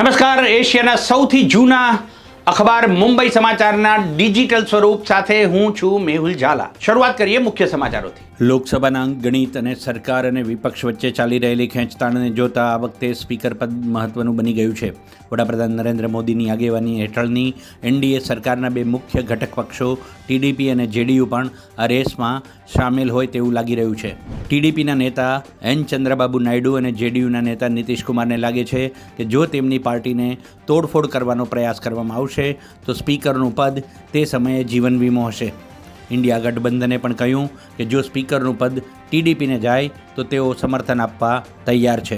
નમસ્કાર, એશિયાના સૌથી જૂના અખબાર મુંબઈ સમાચારના ડિજિટલ સ્વરૂપ સાથે હું છું મેહુલ ઝાલા। શરૂઆત કરીએ મુખ્ય સમાચારોથી। લોકસભાના ગણિત અને સરકાર અને વિપક્ષ વચ્ચે ચાલી રહેલી ખેંચતાણને જોતા આ વખતે સ્પીકર પદ મહત્વનું બની ગયું છે। વડાપ્રધાન નરેન્દ્ર મોદીની આગેવાની હેઠળની એનડીએ સરકારના બે મુખ્ય ઘટક પક્ષો ટીડીપી અને જેડીયુ પણ આ રેસમાં સામેલ હોય તેવું લાગી રહ્યું છે। ટીડીપીના નેતા એન ચંદ્રબાબુ નાયડુ અને જેડીયુના નેતા નીતિશ કુમારને લાગે છે કે જો તેમની પાર્ટીને તોડફોડ કરવાનો પ્રયાસ કરવામાં આવશે તો સ્પીકરનું પદ તે સમયે જીવન વીમો હશે। ઇન્ડિયા ગઠબંધને પણ કહ્યું કે જો સ્પીકરનું પદ ટીડીપીને જાય તો તેઓ સમર્થન આપવા તૈયાર છે।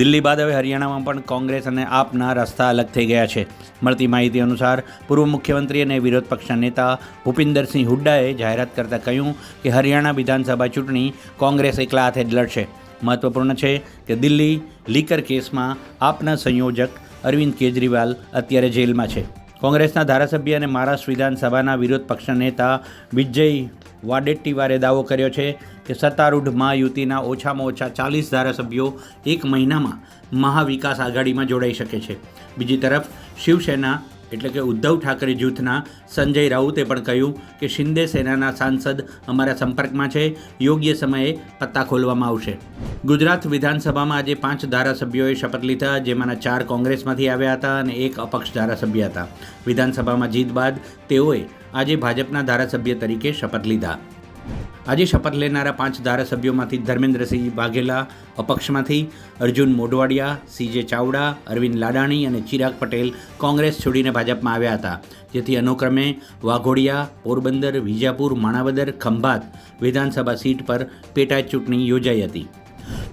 દિલ્હી બાદ હવે હરિયાણામાં પણ કોંગ્રેસ અને આપના રસ્તા અલગ થઈ ગયા છે। મળતી માહિતી અનુસાર પૂર્વ મુખ્યમંત્રી અને વિરોધ પક્ષના નેતા ભૂપિન્દરસિંહ હુડ્ડાએ જાહેરાત કરતાં કહ્યું કે હરિયાણા વિધાનસભા ચૂંટણી કોંગ્રેસ એકલા હાથે જ લડશે। મહત્વપૂર્ણ છે કે દિલ્હી લીકર કેસમાં આપના સંયોજક અરવિંદ કેજરીવાલ અત્યારે જેલમાં છે। કોંગ્રેસના ધારાસભ્ય અને મહારાષ્ટ્ર વિધાનસભાના વિરોધ પક્ષના નેતા વિજય વાડેટ્ટીવારે દાવો કર્યો છે કે સત્તારૂઢ મહાયુતિના ઓછામાં ઓછા 40 ધારાસભ્યો એક મહિનામાં મહાવિકાસ આઘાડીમાં જોડાઈ શકે છે। બીજી તરફ શિવસેના એટલે કે ઉદ્ધવ ઠાકરે જૂથના સંજય રાઉતે પણ કહ્યું કે શિંદે સેનાના સાંસદ અમારા સંપર્કમાં છે, યોગ્ય સમયે પત્તા ખોલવામાં આવશે। ગુજરાત વિધાનસભામાં આજે 5 ધારાસભ્યોએ શપથ લીધા, જેમાંના 4 કોંગ્રેસમાંથી આવ્યા હતા અને 1 અપક્ષ ધારાસભ્ય હતા। વિધાનસભામાં જીત બાદ તેઓએ આજે ભાજપના ધારાસભ્ય તરીકે શપથ લીધા। આજે શપથ લેનારા 5 ધારાસભ્યોમાંથી ધર્મેન્દ્રસિંહ વાઘેલા અપક્ષમાંથી, અર્જુન મોઢવાડિયા, સીજે ચાવડા, અરવિંદ લાડાણી અને ચિરાગ પટેલ કોંગ્રેસ છોડીને ભાજપમાં આવ્યા હતા, જેથી અનુક્રમે વાઘોડિયા, પોરબંદર, વિજાપુર, માણાવદર, ખંભાત વિધાનસભા સીટ પર પેટા ચૂંટણી યોજાઈ હતી।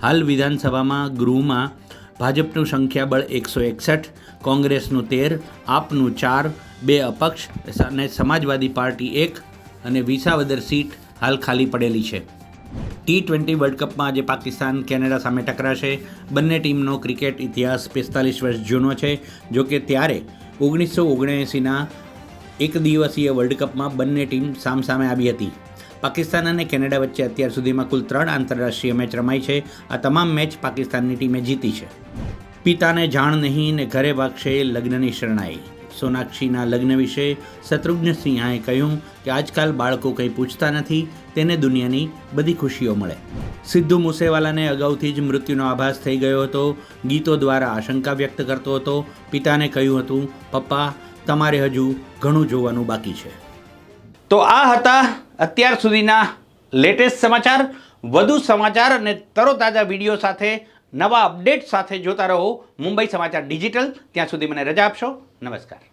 હાલ વિધાનસભામાં ગૃહમાં ભાજપનું સંખ્યાબળ 161, કોંગ્રેસનું 13, આપનું 4, 2 અપક્ષ અને સમાજવાદી પાર્ટી 1 અને વિસાવદર સીટ હાલ ખાલી પડેલી છે। T20 વર્લ્ડ કપમાં આજે પાકિસ્તાન કેનેડા સામે ટકરાશે। બંને ટીમનો ક્રિકેટ ઇતિહાસ 45 વર્ષ જૂનો છે। જોકે ત્યારે 1979ના એક દિવસીય વર્લ્ડ કપમાં બંને ટીમ સામસામે આવી હતી। પાકિસ્તાન અને કેનેડા વચ્ચે અત્યાર સુધીમાં કુલ 3 આંતરરાષ્ટ્રીય મેચ રમાઈ છે। આ તમામ મેચ પાકિસ્તાનની ટીમે જીતી છે। પિતાને જાણ નહીં ને ઘરે વાગશે લગ્નની શરણાઈ। સોનાક્ષીના લગ્ન વિશે શત્રુઘ્ન સિન્હાએ કહ્યું કે આજકાલ બાળકો કંઈ પૂછતા નથી, તેને દુનિયાની બધી ખુશીઓ મળે। સિદ્ધુ મૂસેવાલાને અગાઉથી જ મૃત્યુનો આભાસ થઈ ગયો હતો। ગીતો દ્વારા આશંકા વ્યક્ત કરતો હતો। પિતાને કહ્યું હતું, પપ્પા તમારે હજુ ઘણું જોવાનું બાકી છે। તો આ હતા અત્યાર સુધીના લેટેસ્ટ સમાચાર। વધુ સમાચાર અને તરોતાજા વિડીયો સાથે, નવા અપડેટ સાથે જોતા રહો મુંબઈ સમાચાર ડિજિટલ। ત્યાં સુધી મને રજા આપશો। નમસ્કાર।